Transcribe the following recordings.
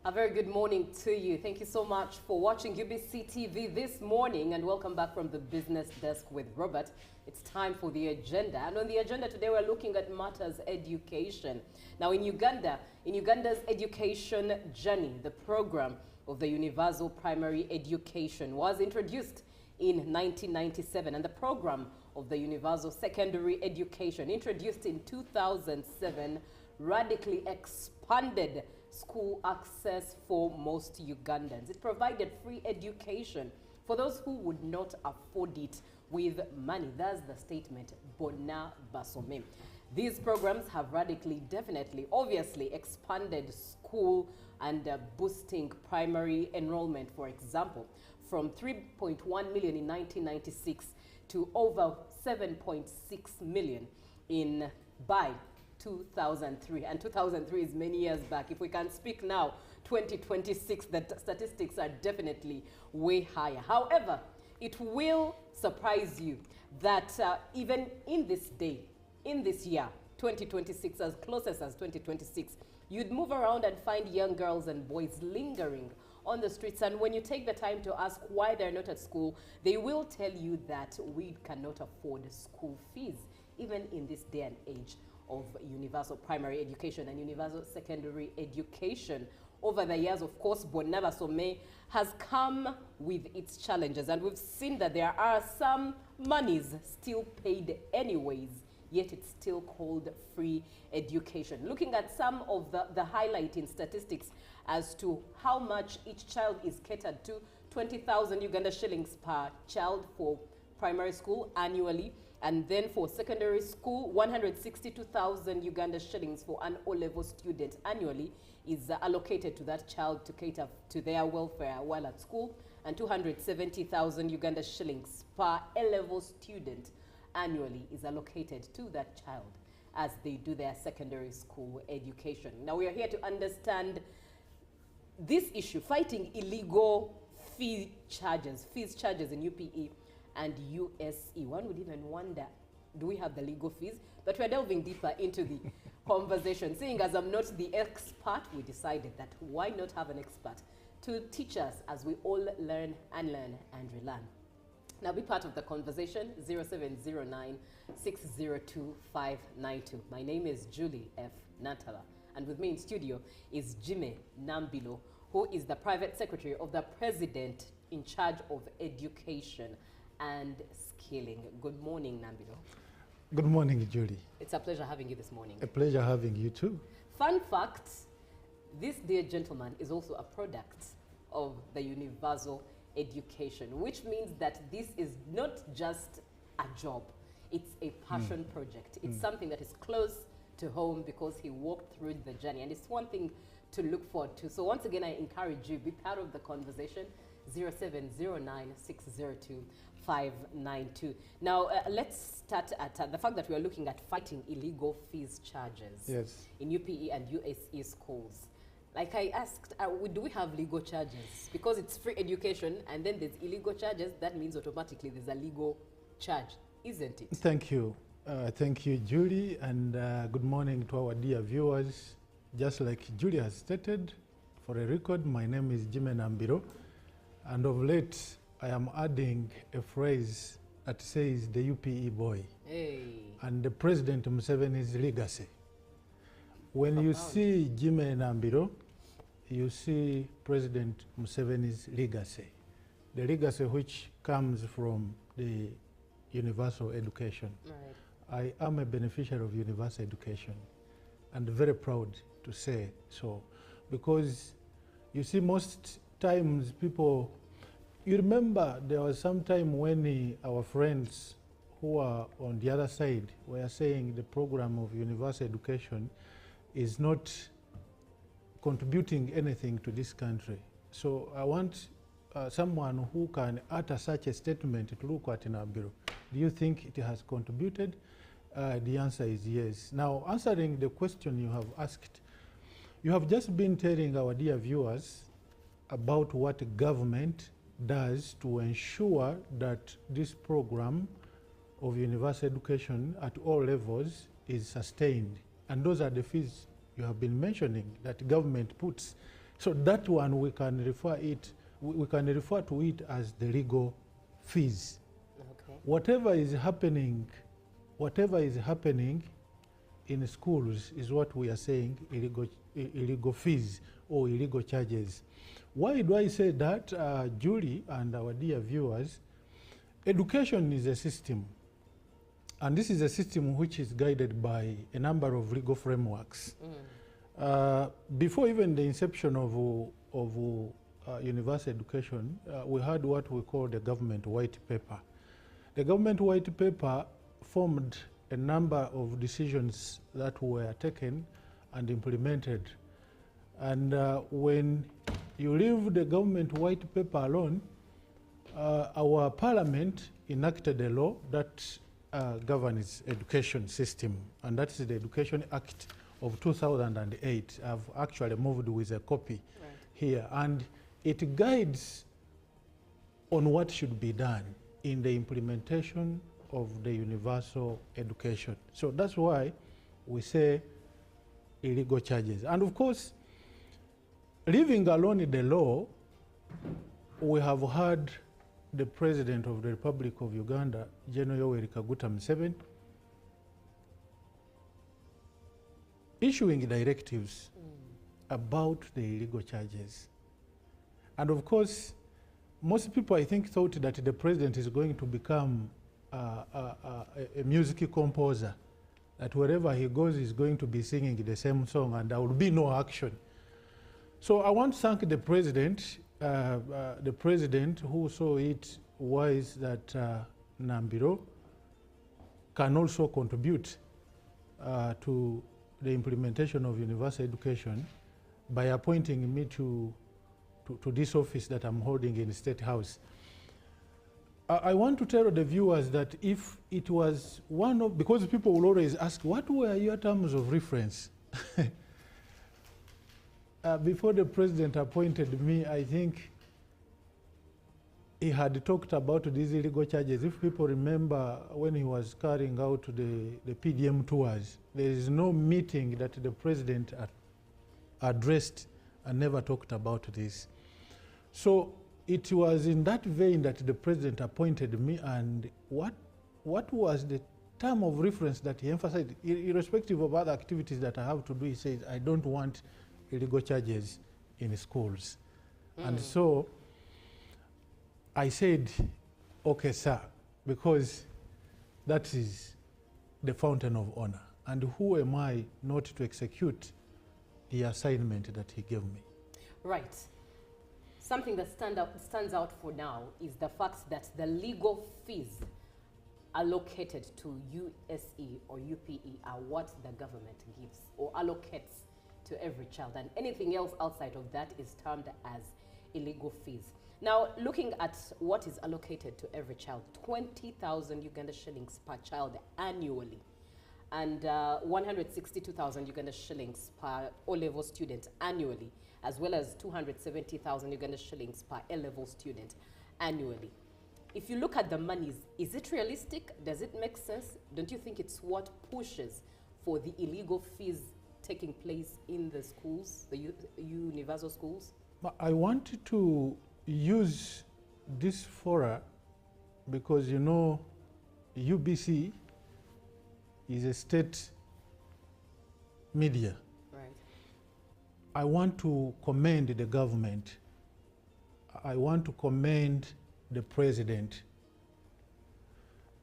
A very good morning to you. Thank you so much for watching UBC TV this morning, and welcome back from the business desk with Robert. It's time for the agenda, and on the agenda today we're looking at matters education. Now in Uganda's education journey, the program of the Universal Primary Education was introduced in 1997, and the program of the Universal Secondary Education, introduced in 2007, radically expanded school access for most Ugandans. It provided free education for those who would not afford it with money. That's the statement, Bona Basome. These programs have radically, definitely, obviously expanded school and boosting primary enrollment, for example, from 3.1 million in 1996 to over 7.6 million by 2003, and 2003 is many years back. If we can speak now, 2026, the statistics are definitely way higher. However, it will surprise you that even in this day, in this year, 2026, as closest as 2026, you'd move around and find young girls and boys lingering on the streets, and when you take the time to ask why they're not at school, they will tell you that we cannot afford school fees, even in this day and age of universal primary education and universal secondary education. Over the years, of course, Bona Basome has come with its challenges, and we've seen that there are some monies still paid anyways, yet it's still called free education. Looking at some of the highlighting statistics as to how much each child is catered to, 20,000 Uganda shillings per child for primary school annually, and then for secondary school, 162,000 Uganda shillings for an O-level student annually is allocated to that child to cater to their welfare while at school, and 270,000 Uganda shillings per A-level student annually is allocated to that child as they do their secondary school education. Now we are here to understand this issue, fighting illegal fees charges in UPE and USE. One would even wonder, do we have the legal fees? But we're delving deeper into the conversation. Seeing as I'm not the expert, we decided that why not have an expert to teach us as we all learn and relearn. Now be part of the conversation, 0709 602 592. My name is Julie F. Natala, and with me in studio is Jime Nambilo, who is the private secretary of the president in charge of education and skilling. Good morning, Nambilo. Good morning, Julie. It's a pleasure having you this morning. A pleasure having you too. Fun fact, this dear gentleman is also a product of the universal education, which means that this is not just a job, it's a passion project. It's something that is close to home because he walked through the journey, and it's one thing to look forward to. So once again, I encourage you, be part of the conversation, 0709 602 592. Now, let's start at the fact that we are looking at fighting illegal fees charges in UPE and USE schools. Like I asked, do we have legal charges? Because it's free education and then there's illegal charges, that means automatically there's a legal charge, isn't it? Thank you. Thank you, Julie, and good morning to our dear viewers. Just like Julie has stated, for a record, my name is Jime Nambiro, and of late, I am adding a phrase that says the UPE boy and the President Museveni's legacy. When you see Jime Nambiro, you see President Museveni's legacy, the legacy which comes from the universal education. Right. I am a beneficiary of universal education and very proud to say so, because you see most times people, you remember there was some time when our friends who are on the other side were saying the program of universal education is not contributing anything to this country. So I want someone who can utter such a statement to look at Nambiro. Do you think it has contributed? The answer is yes. Now, answering the question you have asked, you have just been telling our dear viewers about what the government does to ensure that this program of universal education at all levels is sustained. And those are the fees you have been mentioning that government puts So that one we can refer to it as the legal fees. Okay. Whatever is happening in schools is what we are saying illegal fees or illegal charges. Why do I say that, Julie and our dear viewers? Education is a system, and this is a system which is guided by a number of legal frameworks. Before even the inception of universal education, we had what we call the government white paper. The government white paper formed a number of decisions that were taken and implemented. And when you leave the government white paper alone, our parliament enacted a law that governs education system, and that is the Education Act of 2008. I've actually moved with a copy here, and it guides on what should be done in the implementation of the universal education. So that's why we say illegal charges. And of course, leaving alone the law, we have had the President of the Republic of Uganda, General Yoweri Kaguta Museveni, issuing directives about the illegal charges. And of course, most people, I think, thought that the president is going to become a music composer, that wherever he goes, he's going to be singing the same song and there will be no action. So I want to thank the president who saw it wise that Nambiro can also contribute to the implementation of universal education by appointing me to this office that I'm holding in the State House. I want to tell the viewers that if it was one of, because people will always ask, what were your terms of reference? Before the president appointed me, I think he had talked about these illegal charges. If people remember when he was carrying out the PDM tours, there is no meeting that the president addressed and never talked about this. So it was in that vein that the president appointed me, and what was the term of reference that he emphasized, irrespective of other activities that I have to do, he says, I don't want illegal charges in schools. And so I said, okay, sir, because that is the fountain of honor. And who am I not to execute the assignment that he gave me? Right. Something that stands out for now is the fact that the legal fees allocated to USE or UPE are what the government gives or allocates to every child, and anything else outside of that is termed as illegal fees. Now, looking at what is allocated to every child, 20,000 Uganda shillings per child annually, and 162,000 Uganda shillings per O-level student annually, as well as 270,000 Uganda shillings per A-level student annually. If you look at the monies, is it realistic? Does it make sense? Don't you think it's what pushes for the illegal fees taking place in the schools, the universal schools? I wanted to use this fora because, you know, UBC is a state media. Right. I want to commend the government. I want to commend the president.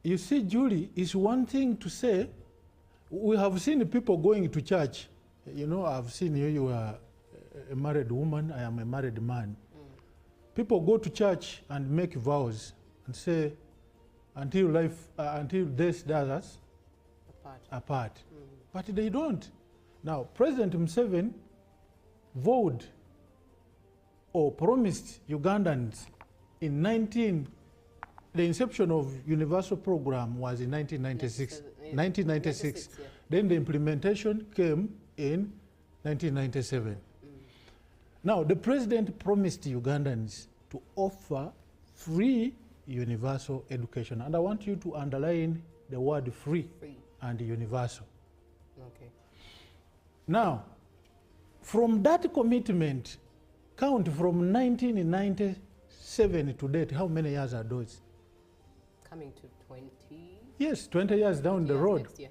You see, Julie, it's one thing to say, we have seen people going to church. You know, I've seen you, you are a married woman, I am a married man. People go to church and make vows and say, until death does us apart. But they don't. Now, President Museveni vowed or promised Ugandans in the inception of universal program was in 1996. 1996. Yeah. Then the implementation came in 1997. Now, the president promised Ugandans to offer free universal education. And I want you to underline the word free. And universal. Okay. Now, from that commitment, count from 1997 to date, how many years are those? Coming to 20. Yes, 20 years down the road. Next year.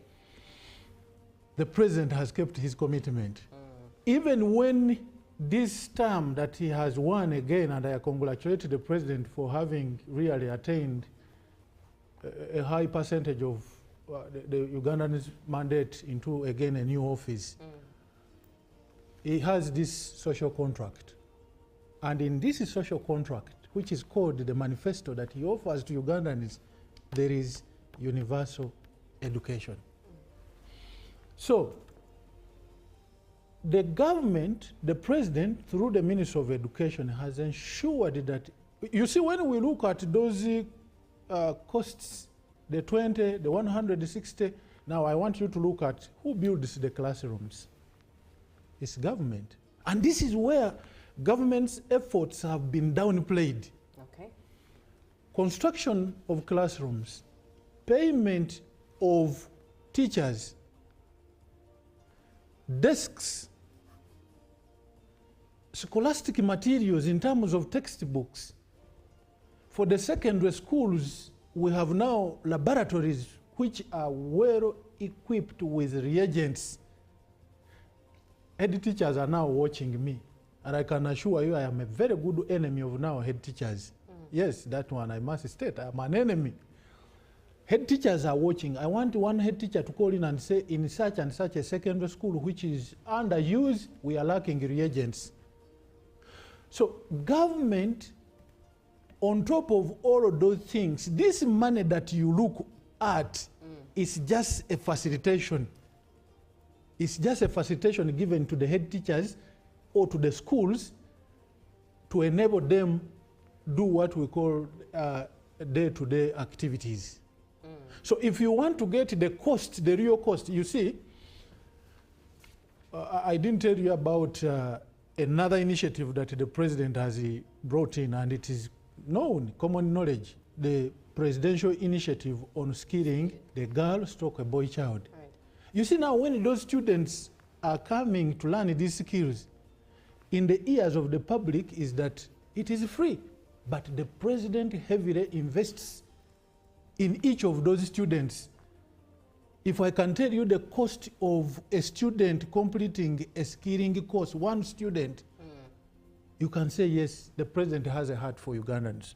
The president has kept his commitment. Even when this term that he has won again, and I congratulate the president for having really attained a high percentage of the Ugandan mandate into, again, a new office. He has this social contract. And in this social contract, which is called the manifesto that he offers to Ugandans, there is universal education. So, the government, the president, through the Minister of Education, has ensured that, you see, when we look at those costs, the 20, the 160, now I want you to look at who builds the classrooms. It's government. And this is where government's efforts have been downplayed. Okay. Construction of classrooms, payment of teachers, desks, scholastic materials in terms of textbooks. For the secondary schools, we have now laboratories which are well equipped with reagents. Head teachers are now watching me, and I can assure you I am a very good enemy of now head teachers. Yes, that one I must state, I'm an enemy. Head teachers are watching. I want one head teacher to call in and say, in such and such a secondary school which is underused, we are lacking reagents. So government, on top of all of those things, this money that you look at is just a facilitation. It's just a facilitation given to the head teachers or to the schools to enable them do what we call day-to-day activities. So if you want to get the cost, the real cost, you see, I didn't tell you about another initiative that the president has brought in, and it is known, common knowledge, the presidential initiative on skilling the girl/boy child. Right. You see now, when those students are coming to learn these skills, in the ears of the public is that it is free, but the president heavily invests in each of those students. If I can tell you the cost of a student completing a skilling course, one student, you can say, yes, the president has a heart for Ugandans.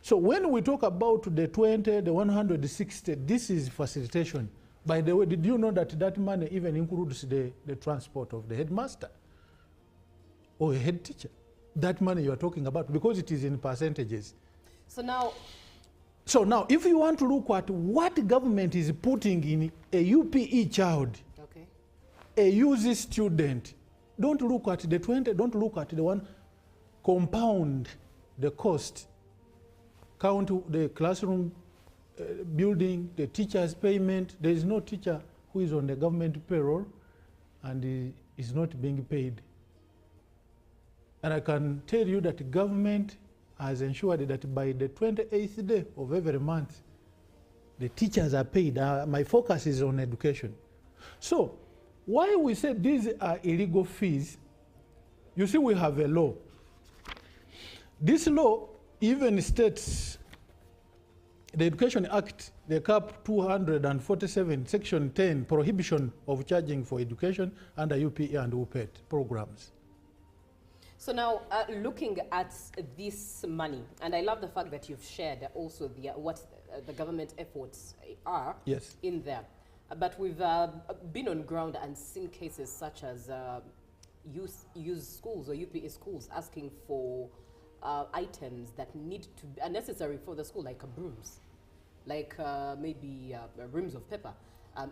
So when we talk about the 20, the 160, this is facilitation. By the way, did you know that that money even includes the transport of the headmaster or a head teacher? That money you are talking about, because it is in percentages. So now, if you want to look at what government is putting in a UPE child, okay, a UZ student, don't look at the 20, don't look at the one, compound the cost, count the classroom building, the teacher's payment. There is no teacher who is on the government payroll and is not being paid. And I can tell you that the government has ensured that by the 28th day of every month, the teachers are paid. My focus is on education. So, why we say these are illegal fees, you see we have a law. This law even states, the Education Act, the CAP 247, Section 10, prohibition of charging for education under UPE and UPET programs. So now, looking at this money, and I love the fact that you've shared also what the government efforts are in there. But we've been on ground and seen cases such as youth schools or UPE schools asking for items that are necessary for the school, like brooms, like maybe rims of paper,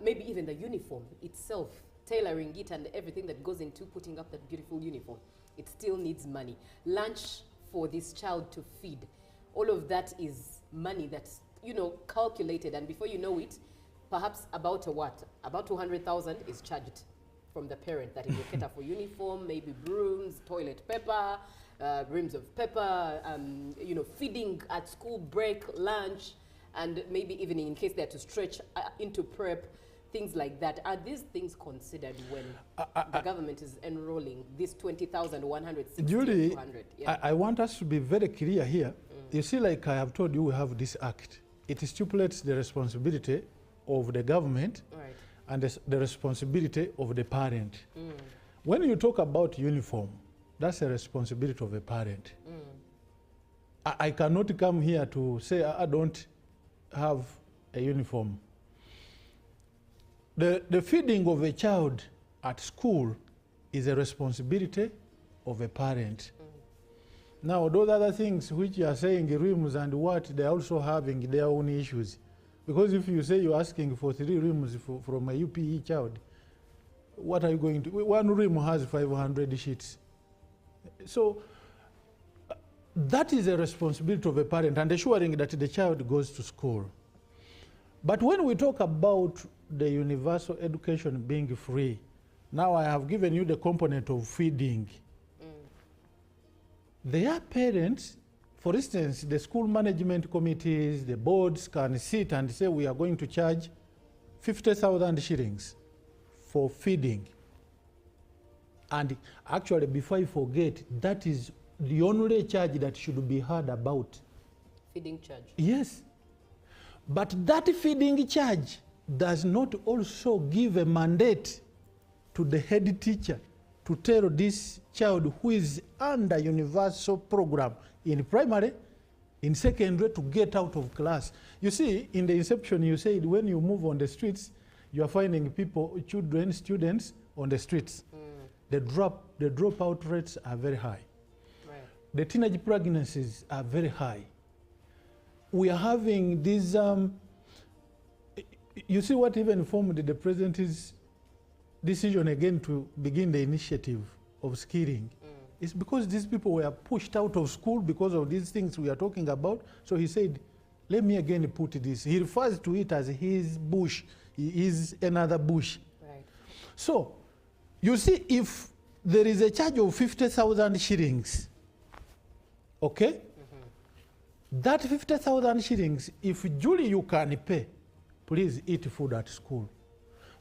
maybe even the uniform itself, tailoring it and everything that goes into putting up that beautiful uniform. It still needs money. Lunch for this child to feed. All of that is money that's, calculated, and before you know it, perhaps about 200,000 is charged from the parent that it will cater for uniform, maybe brooms, toilet paper, rims of paper, feeding at school break, lunch, and maybe even in case they are to stretch into prep, things like that. Are these things considered when the government is enrolling this 20,160 Julie, 200? Yeah. I want us to be very clear here. You see, like I have told you, we have this act. It stipulates the responsibility of the government Right. and the responsibility of the parent. When you talk about uniform, that's a responsibility of a parent. I cannot come here to say I don't have a uniform. The feeding of a child at school is a responsibility of a parent. Now, those other things which you are saying, rooms and what, they're also having their own issues. Because if you say you're asking for 3 rooms from a UPE child, what are you going to? One room has 500 sheets. So that is a responsibility of a parent and ensuring that the child goes to school. But when we talk about the universal education being free, now I have given you the component of feeding. Their parents, for instance, the school management committees, the boards can sit and say we are going to charge 50,000 shillings for feeding. And actually, before I forget, that is the only charge that should be heard about. Feeding charge. Yes. But that feeding charge does not also give a mandate to the head teacher to tell this child who is under universal program in primary, in secondary, to get out of class. You see, in the inception, you said when you move on the streets, you are finding people, children, students on the streets. The dropout rates are very high. Right. The teenage pregnancies are very high. We are having these, you see what even formed the president's decision again to begin the initiative of skilling. It's because these people were pushed out of school because of these things we are talking about. So he said, let me again put this. He refers to it as his bush. He is another bush. Right. So, you see, if there is a charge of 50,000 shillings, okay? That 50,000 shillings, if Julie you can pay, please eat food at school.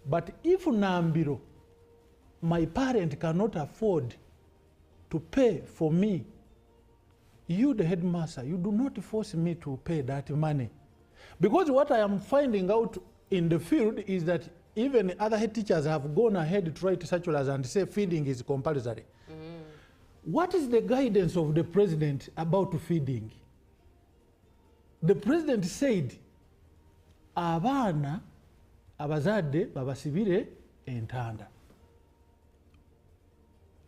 But if Nambiro, my parent cannot afford to pay for me, you, the headmaster, you do not force me to pay that money. Because what I am finding out in the field is that even other head teachers have gone ahead to write circulars and say feeding is compulsory. What is the guidance of the president about feeding? The president said, abaana abazadde babasibire entanda.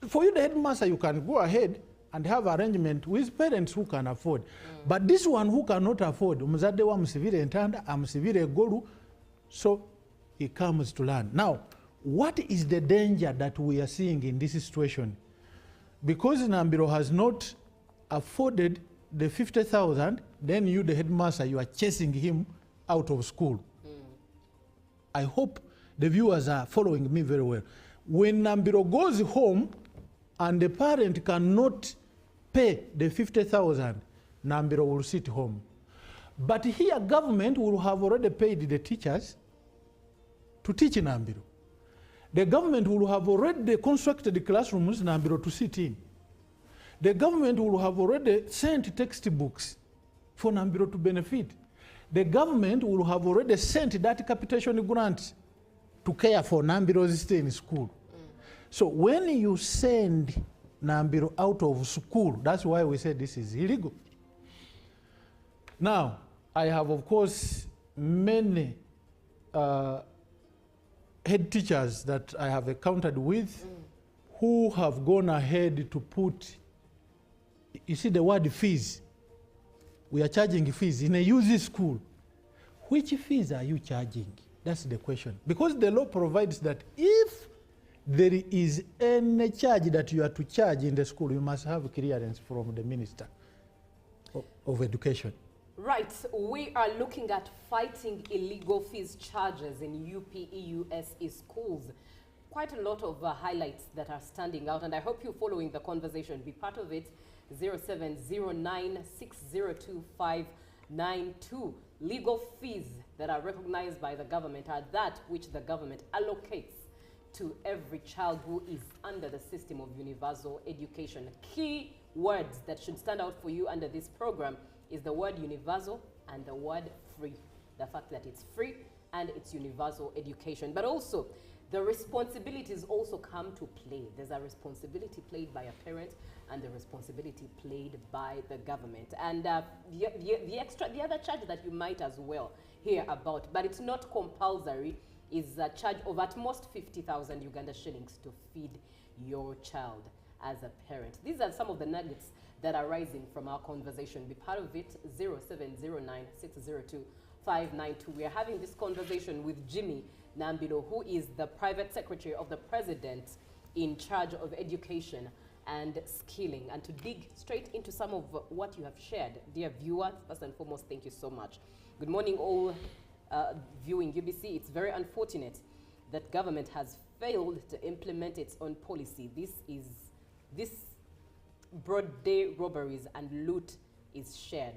For you, the headmaster, you can go ahead and have arrangement with parents who can afford. But this one who cannot afford, umuzadde wa musibire entanda, amusibire egolu, so he comes to learn. Now, what is the danger that we are seeing in this situation? Because Nambiro has not afforded the 50,000, then you, the headmaster, you are chasing him out of school. I hope the viewers are following me very well. When Nambiro goes home and the parent cannot pay the 50,000, Nambiro will sit home. But here government will have already paid the teachers to teach Nambiro. The government will have already constructed classrooms Nambiro to sit in. The government will have already sent textbooks for Nambiro to benefit. The government will have already sent that capitation grant to care for Nambiro's stay in school. So when you send Nambiro out of school, that's why we say this is illegal. Now, I have, of course, many head teachers that I have encountered with who have gone ahead to put, you see the word fees. We are charging fees in a UZ school. Which fees are you charging? That's the question. Because the law provides that if there is any charge that you are to charge in the school, you must have clearance from the Minister of Education. Right, we are looking at fighting illegal fees charges in UPE schools. Quite a lot of highlights that are standing out, and I hope you're following the conversation. Be part of it. 0709602592. legal fees that are recognized by the government are that which the government allocates to every child who is under the system of universal education. Key words that should stand out for you under this program is the word universal and the word free. The fact that it's free and it's universal education. But also, the responsibilities also come to play. There's a responsibility played by a parent and the responsibility played by the government. And the other charge that you might as well hear about, but it's not compulsory, is a charge of at most 50,000 Uganda shillings to feed your child as a parent. These are some of the nuggets that are rising from our conversation. Be part of it, 0709-602-592. We are having this conversation with Jimmy Nambilo, who is the private secretary of the president in charge of education and skilling. And to dig straight into some of what you have shared, dear viewers, first and foremost, thank you so much. Good morning, all viewing UBC. It's very unfortunate that government has failed to implement its own policy. This broad day robberies and loot is shared.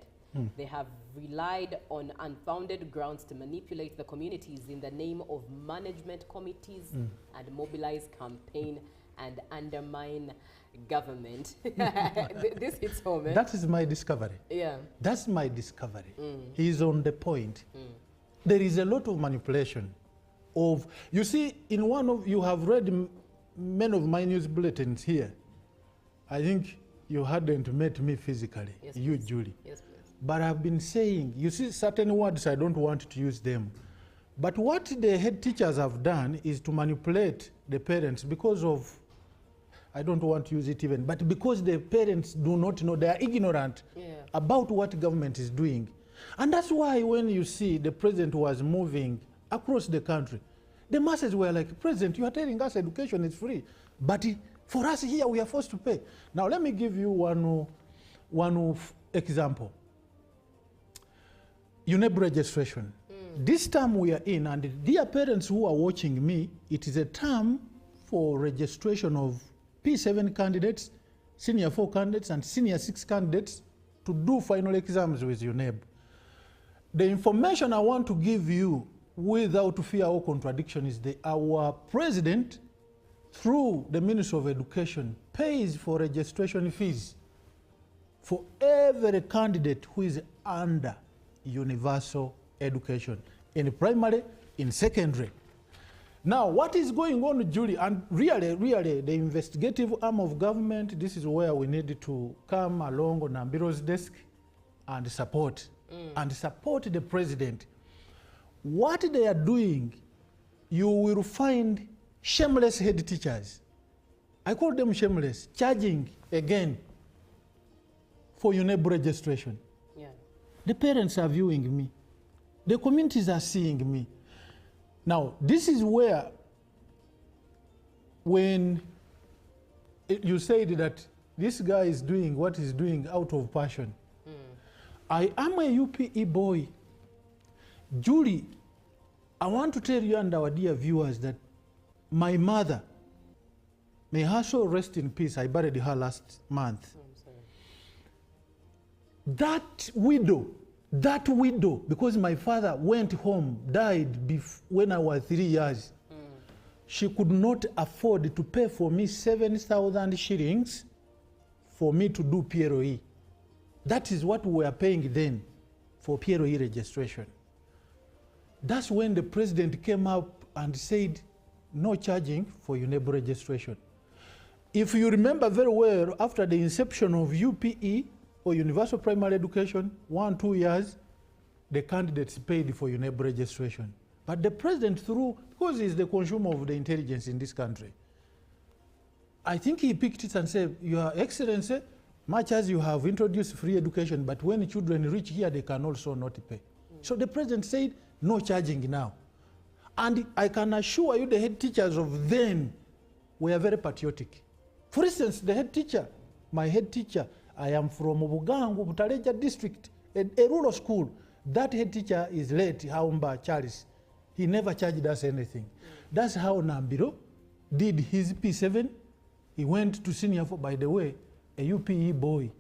They have relied on unfounded grounds to manipulate the communities in the name of management committees and mobilize campaign and undermine government. This hits home. Eh? That is my discovery. Yeah. That's my discovery. He's on the point. There is a lot of manipulation of, you see, in one of, you have read many of my news bulletins here. I think you hadn't met me physically, Yes, you, please. Julie. Yes, please. But I've been saying, you see, certain words, I don't want to use them. But what the head teachers have done is to manipulate the parents because of, I don't want to use it even, but because the parents do not know, they are ignorant about what government is doing. And that's why when you see the president was moving across the country, the masses were like, President, you are telling us education is free, but for us here, we are forced to pay. Now, let me give you one example. UNEB registration. This term we are in, and dear parents who are watching me, it is a term for registration of P7 candidates, Senior 4 candidates, and Senior 6 candidates to do final exams with UNEB. The information I want to give you without fear or contradiction is that our president, through the Ministry of Education, pays for registration fees for every candidate who is under universal education, in primary, in secondary. Now, what is going on, Julie, and really, the investigative arm of government, this is where we need to come along on Nambiro's desk and support the president. What they are doing, you will find shameless head teachers. I call them shameless, charging again for UNEB registration. Yeah. The parents are viewing me. The communities are seeing me. Now, this is where, when you said that this guy is doing what he's doing out of passion. I am a UPE boy. Julie, I want to tell you and our dear viewers that my mother, may her soul rest in peace, I buried her last month. I'm sorry. That widow, because my father went home, died when I was 3 years. She could not afford to pay for me 7,000 shillings for me to do PLE. That is what we were paying then for PLE registration. That's when the president came up and said, no charging for UNEB registration. If you remember very well, after the inception of UPE, or Universal Primary Education, 1-2 years, the candidates paid for UNEB registration. But the president, because he's the consumer of the intelligence in this country, I think he picked it and said, Your Excellency, much as you have introduced free education, but when children reach here, they can also not pay. So the president said, no charging now. And I can assure you the head teachers of then were very patriotic. For instance, the head teacher, my head teacher, I am from Bugangu, Butaleja district, a rural school. That head teacher is late, Haumba Charles. He never charged us anything. That's how Nambiro did his P7. He went to senior 4, by the way, a UPE boy.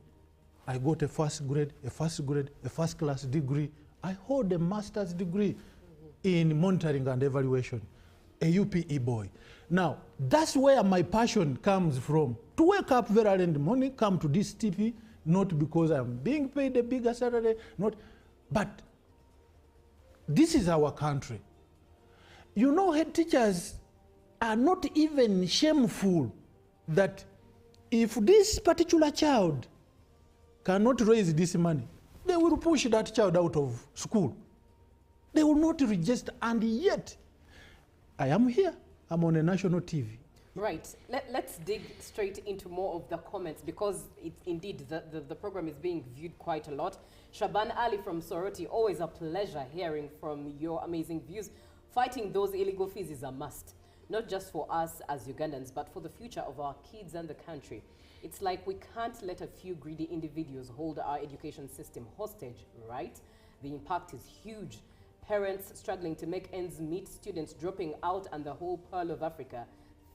I got a first grade, a first class degree I hold a master's degree in monitoring and evaluation, a UPE boy. Now, that's where my passion comes from. To wake up very early in the morning, come to this TV, not because I'm being paid a bigger salary, but this is our country. You know, head teachers are not even shameful that if this particular child cannot raise this money, they will push that child out of school. They will not register, and yet I am here. I'm on a national TV. Right. Let's dig straight into more of the comments, because it's indeed the program is being viewed quite a lot. Shaban Ali from Soroti, always a pleasure hearing from your amazing views. Fighting those illegal fees is a must, not just for us as Ugandans, but for the future of our kids and the country. It's like we can't let a few greedy individuals hold our education system hostage, right? The impact is huge. Parents struggling to make ends meet, students dropping out, and the whole Pearl of Africa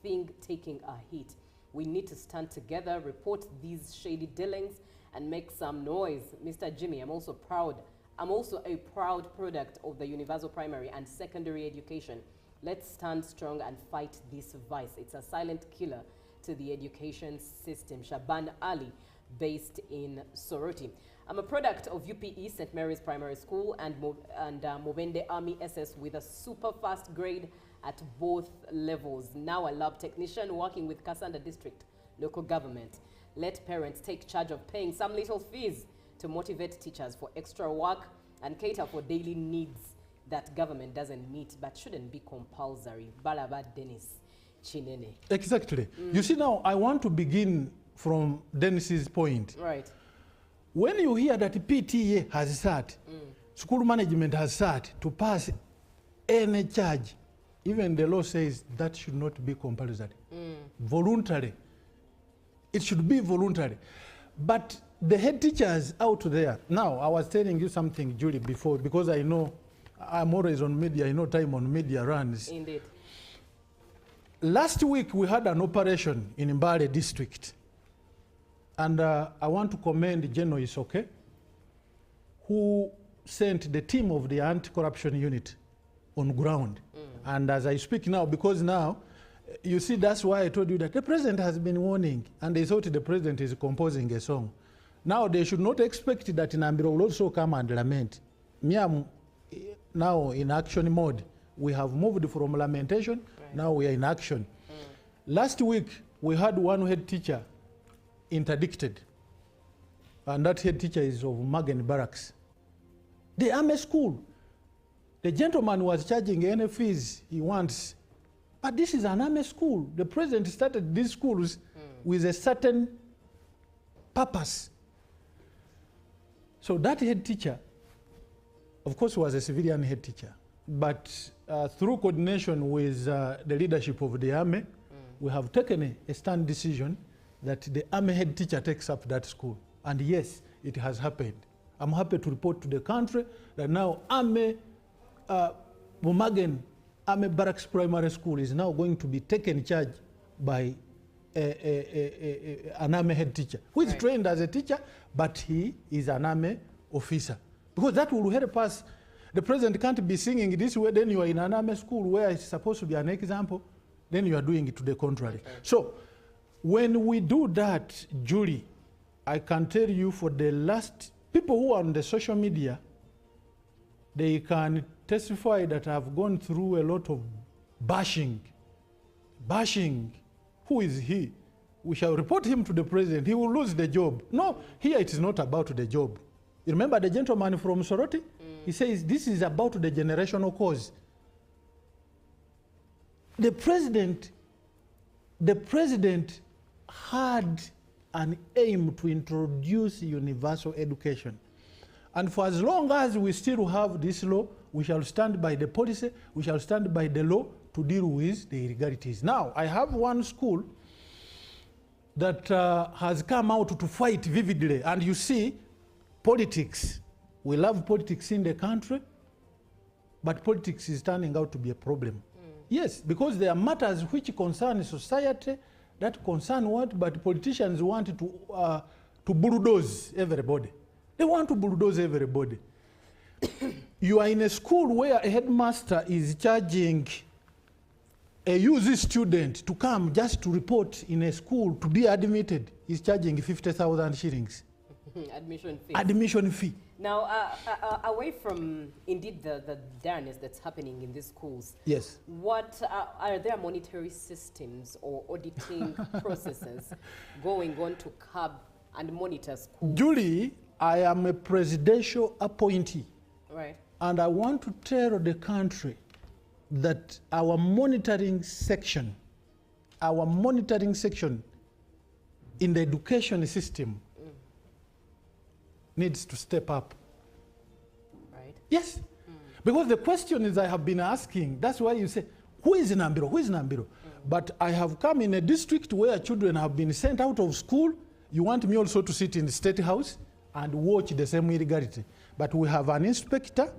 thing taking a hit. We need to stand together, report these shady dealings, and make some noise. Mr. Jimmy, I'm also a proud product of the universal primary and secondary education. Let's stand strong and fight this vice. It's a silent killer to the education system. Shaban Ali, based in Soroti. I'm a product of UPE St. Mary's Primary School and Mobende Army SS with a super fast grade at both levels. Now a lab technician working with Kasanda District local government. Let parents take charge of paying some little fees to motivate teachers for extra work and cater for daily needs that government doesn't meet but shouldn't be compulsory. Balaba Dennis Chinene. Exactly. You see, now I want to begin from Dennis's point. Right. When you hear that PTA has sat, school management has sat to pass any charge, even the law says that should not be compulsory. Voluntary. It should be voluntary. But the head teachers out there, now I was telling you something, Julie, before, because I know I'm always on media, I know time on media runs. Indeed. Last week we had an operation in Mbale district. And I want to commend General Isoke, who sent the team of the anti-corruption unit on ground. And as I speak now, because now, you see, that's why I told you that the president has been warning, and they thought the president is composing a song. Now they should not expect that Nambiro will also come and lament. Me, I'm now in action mode. We have moved from lamentation, now we are in action. Last week, we had one head teacher interdicted, and that head teacher is of Magen Barracks. The army school, the gentleman was charging any fees he wants, but this is an army school. The president started these schools with a certain purpose. So that head teacher, of course, was a civilian head teacher, but through coordination with the leadership of the army, we have taken a stand decision that the army head teacher takes up that school. And yes, it has happened. I'm happy to report to the country that now Mumagen Army Barracks Primary School is now going to be taken charge by an army head teacher, who is trained as a teacher, but he is an army officer. Because that will help us. The president can't be singing this way, then you are in an army school where it's supposed to be an example, then you are doing it to the contrary. So, when we do that, Julie, I can tell you for the last, people who are on the social media, they can testify that I've gone through a lot of bashing. Bashing. Who is he? We shall report him to the president. He will lose the job. No, here it is not about the job. You remember the gentleman from Soroti? He says this is about the generational cause. The president had an aim to introduce universal education. And for as long as we still have this law, we shall stand by the policy, we shall stand by the law to deal with the irregularities. Now, I have one school that has come out to fight vividly. And you see, politics, we love politics in the country, but politics is turning out to be a problem. Yes, because there are matters which concern society, that concern what, but politicians want to bulldoze everybody. They want to bulldoze everybody. You are in a school where a headmaster is charging a UZ student to come just to report in a school to be admitted. He's charging 50,000 shillings. Admission fee. Admission fee. Now, away from indeed the darkness that's happening in these schools, Yes. what are there monetary systems or auditing processes going on to curb and monitor schools? Julie, I am a presidential appointee. Right. And I want to tell the country that our monitoring section in the education system needs to step up. Right. Yes. Because the question is I have been asking, that's why you say, who is Nambiro? Who is Nambiro? But I have come in a district where children have been sent out of school. You want me also to sit in the State House and watch the same illegality. But we have an inspector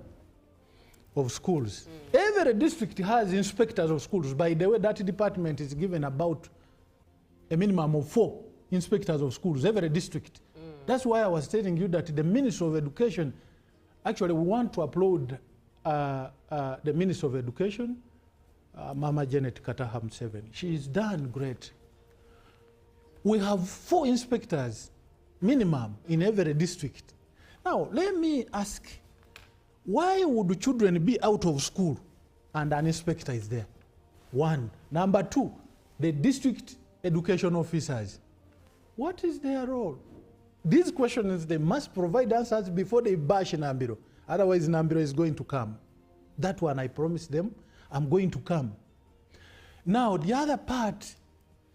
of schools. Every district has inspectors of schools. By the way, that department is given about a minimum of 4 inspectors of schools, every district. That's why I was telling you that the Minister of Education, actually we want to applaud the Minister of Education, Mama Janet Kataha Museveni. She's done great. We have 4 inspectors minimum in every district. Now, let me ask, why would children be out of school and an inspector is there? 1. Number 2, the district education officers. What is their role? These questions, they must provide answers before they bash Nambiro. Otherwise, Nambiro is going to come. That one, I promised them, I'm going to come. Now, the other part,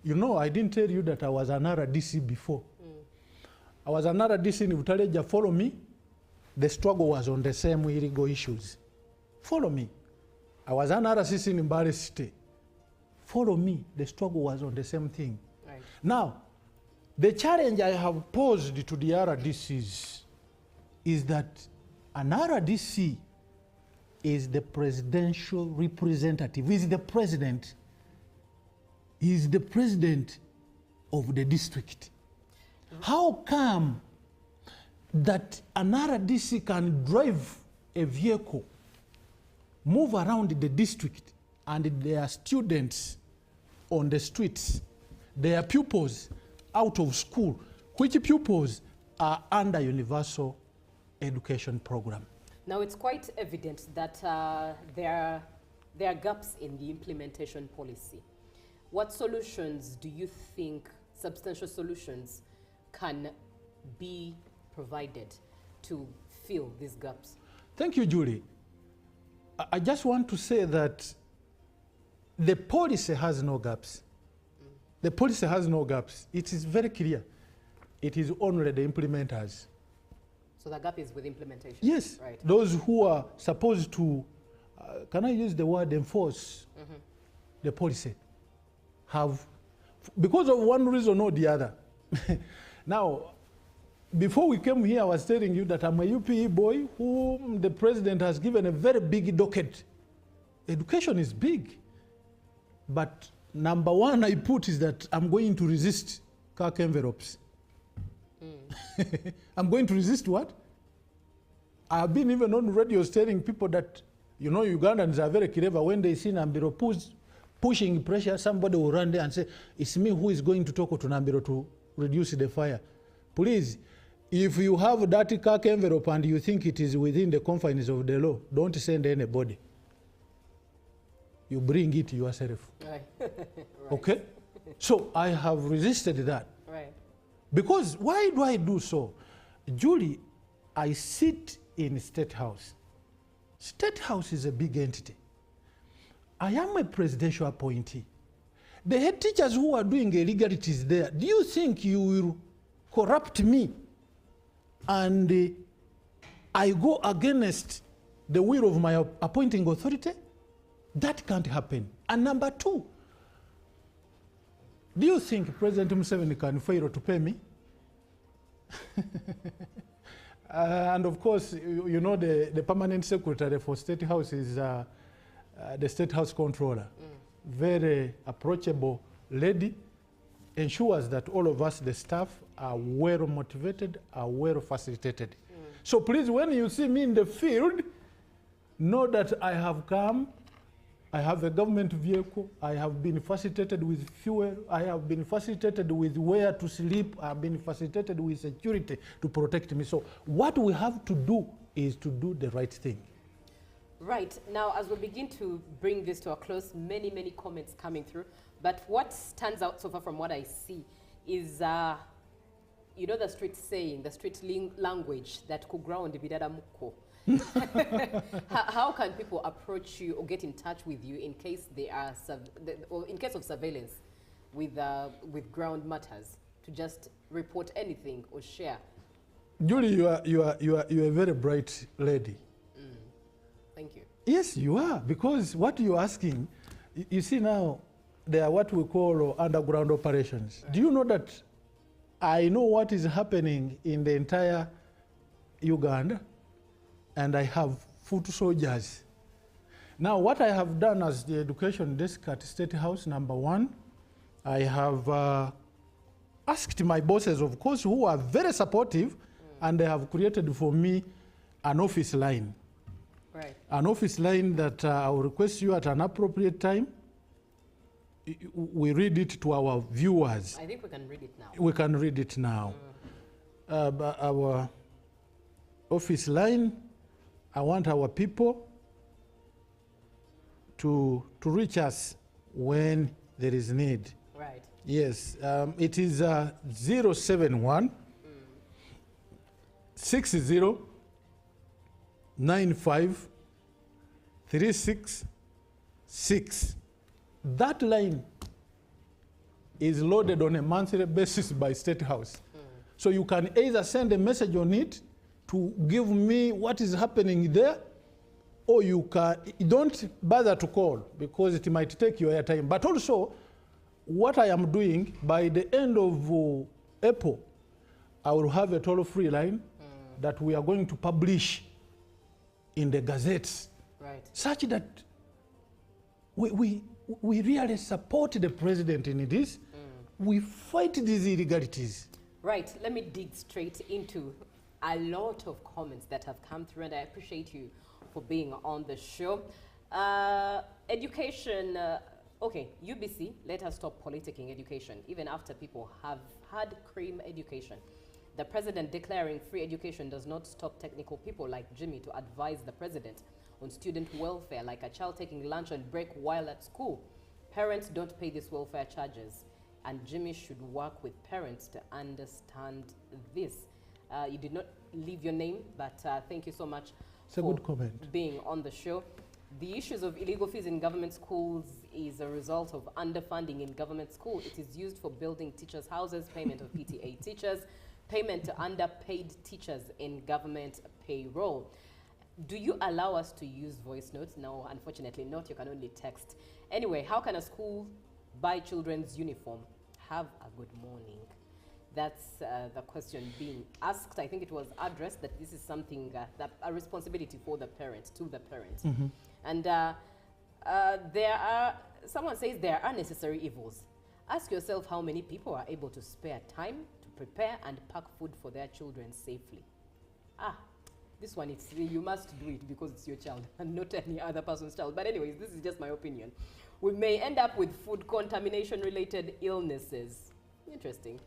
you know, I didn't tell you that I was an RDC before. I was an RDC in Utaleja. Follow me. The struggle was on the same illegal issues. Follow me. I was an RCC in Mbale City. Follow me. The struggle was on the same thing. Right. Now, the challenge I have posed to the RDCs is that an RDC is the presidential representative, is the president of the district. How come that an RDC can drive a vehicle, move around the district, and there are students on the streets, there are pupils out of school, which pupils are under universal education program? Now, it's quite evident that there are gaps in the implementation policy. What solutions do you think, substantial solutions, can be provided to fill these gaps? Thank you, Julie. I just want to say that the policy has no gaps. The policy has no gaps. It is very clear. It is only the implementers. So the gap is with implementation? Yes. Right. Those who are supposed to, can I use the word enforce the policy, have, because of one reason or the other. Now, before we came here, I was telling you that I'm a UPE boy whom the president has given a very big docket. Education is big. But number 1 I put is that I'm going to resist CAC envelopes. I'm going to resist what? I've been even on radio telling people that, you know, Ugandans are very clever. When they see Nambiro pushing pressure, somebody will run there and say, it's me who is going to talk to Nambiro to reduce the fire. Please, if you have that CAC envelope and you think it is within the confines of the law, don't send anybody. You bring it yourself. Right. Right. Okay? So I have resisted that. Right. Because why do I do so? Julie, I sit in State House. State House is a big entity. I am a presidential appointee. The head teachers who are doing illegalities there, do you think you will corrupt me and I go against the will of my appointing authority? That can't happen. And number 2, do you think President Museveni can fail to pay me? And of course, you know, the permanent secretary for State House is the State House controller. Very approachable lady, ensures that all of us, the staff, are well motivated, are well facilitated. So please, when you see me in the field, know that I have come, I have a government vehicle, I have been facilitated with fuel, I have been facilitated with where to sleep, I have been facilitated with security to protect me. So what we have to do is to do the right thing. Right. Now, as we begin to bring this to a close, many, many comments coming through. But what stands out so far from what I see is, you know, the street saying, the street language that kuground bidada muko. How can people approach you or get in touch with you in case they are or in case of surveillance with ground matters, to just report anything or share? Julie, you are a very bright lady. Thank you. Yes, you are, because what you're asking, you see now, they are what we call underground operations. Right. Do you know that I know what is happening in the entire Uganda, and I have foot soldiers. Now, what I have done as the education desk at State House, number one, I have asked my bosses, of course, who are very supportive, and they have created for me an office line. Right. An office line that I will request you at an appropriate time. We read it to our viewers. I think we can read it now. We can read it now. Our office line, I want our people to reach us when there is need. Right. Yes, it is 071 60 95 366. That line is loaded on a monthly basis by State House. So you can either send a message on it to give me what is happening there, or you don't bother to call because it might take you airtime. But also, what I am doing, by the end of April, I will have a toll-free line that we are going to publish in the gazettes, right, such that we really support the president in this. We fight these illegalities. Right. Let me dig straight into a lot of comments that have come through, and I appreciate you for being on the show. Education, okay, UBC, let us stop politicking education, even after people have had cream education. The president declaring free education does not stop technical people like Jimmy to advise the president on student welfare, like a child taking lunch and break while at school. Parents don't pay these welfare charges, and Jimmy should work with parents to understand this. You did not leave your name, but thank you so much for good comment. Being on the show. The issues of illegal fees in government schools is a result of underfunding in government school. It is used for building teachers' houses, payment of PTA teachers, payment to underpaid teachers in government payroll. Do you allow us to use voice notes? No, unfortunately not. You can only text. Anyway, how can a school buy children's uniform? Have a good morning. That's the question being asked. I think it was addressed that this is something, that a responsibility for the parents, to the parents. And someone says there are necessary evils. Ask yourself how many people are able to spare time to prepare and pack food for their children safely. This one, you must do it because it's your child and not any other person's child. But anyways, this is just my opinion. We may end up with food contamination-related illnesses. Interesting.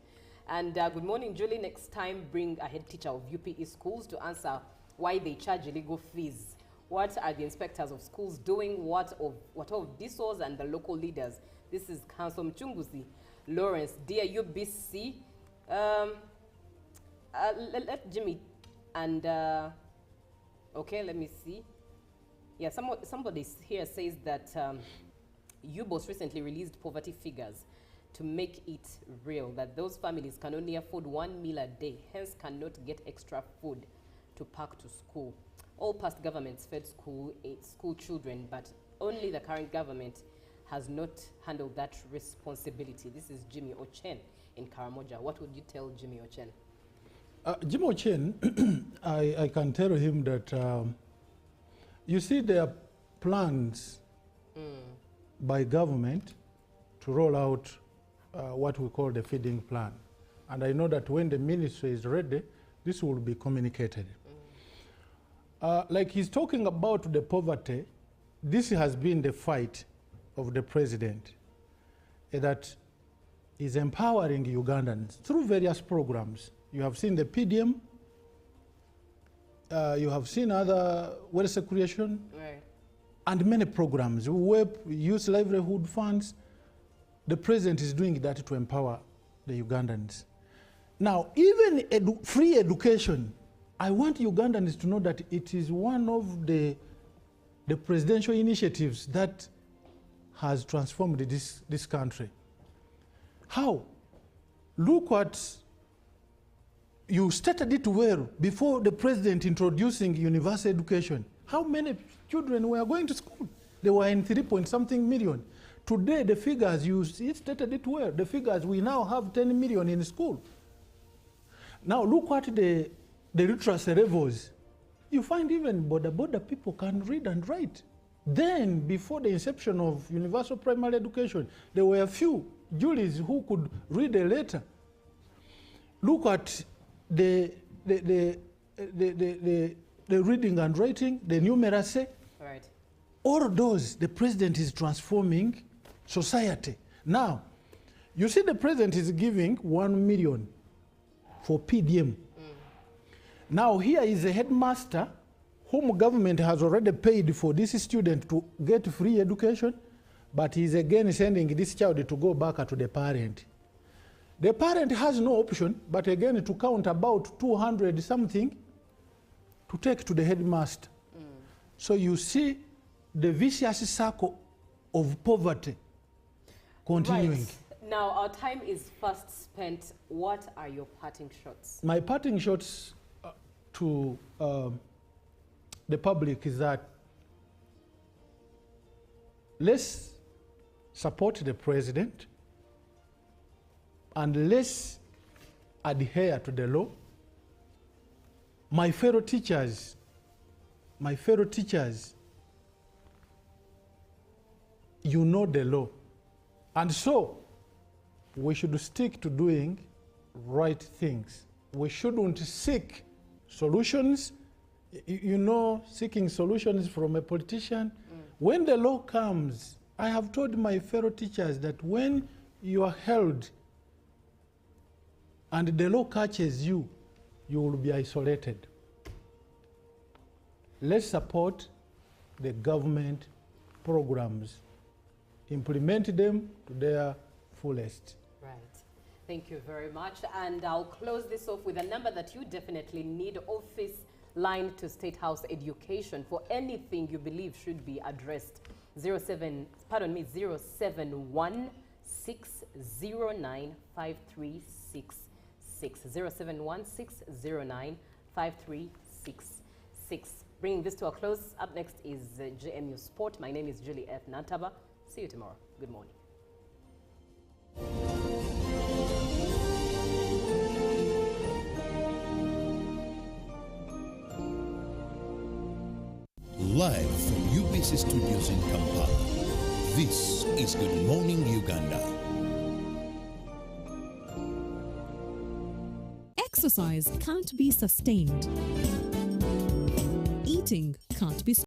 And good morning, Julie. Next time, bring a head teacher of UPE schools to answer why they charge illegal fees. What are the inspectors of schools doing? What of DSOs and the local leaders? This is Council Mchunguzi Lawrence. Dear UBC, let Jimmy and okay, let me see. Yeah, somebody here says that UBOS recently released poverty figures to make it real, that those families can only afford 1 meal a day, hence cannot get extra food to pack to school. All past governments fed school children, but only the current government has not handled that responsibility. This is Jimmy Ochen in Karamoja. What would you tell Jimmy Ochen? Jimmy Ochen, I can tell him that, you see, there are plans by government to roll out what we call the feeding plan. And I know that when the ministry is ready, this will be communicated. Like he's talking about the poverty, this has been the fight of the president, that is empowering Ugandans through various programs. You have seen the PDM, you have seen other wealth creation, Right. and many programs, WEP, Youth Livelihood Funds. The president is doing that to empower the Ugandans. Now, even free education, I want Ugandans to know that it is one of the presidential initiatives that has transformed this country. How? Look what you started it well before the president introducing universal education. How many children were going to school? They were in 3-point-something million. Today, the figures, it started it well. The figures, we now have 10 million in school. Now look at the literacy levels. You find even border people can read and write. Then, before the inception of universal primary education, there were a few Julies who could read a letter. Look at the reading and writing, the numeracy. Right. All those, the president is transforming society. Now, you see the president is giving 1 million for PDM. Now here is a headmaster whom government has already paid for this student to get free education, but he's again sending this child to go back to the parent. The parent has no option but again to count about 200 something to take to the headmaster. So you see the vicious circle of poverty continuing. Right. Now, our time is fast spent. What are your parting shots? My parting shots to the public is that let's support the president and let's adhere to the law. My fellow teachers, you know the law. And so, we should stick to doing right things. We shouldn't seek solutions, you know, seeking solutions from a politician. When the law comes, I have told my fellow teachers that when you are held and the law catches you, you will be isolated. Let's support the government programs, implement them to their fullest. Right. Thank you very much. And I'll close this off with a number that you definitely need, office line to State House Education for anything you believe should be addressed. 071 609 5366. 071 609 5366. Bringing this to a close, up next is JMU Sport. My name is Julie F. Nantaba. See you tomorrow. Good morning. Live from UBC Studios in Kampala, this is Good Morning Uganda. Exercise can't be sustained. Eating can't be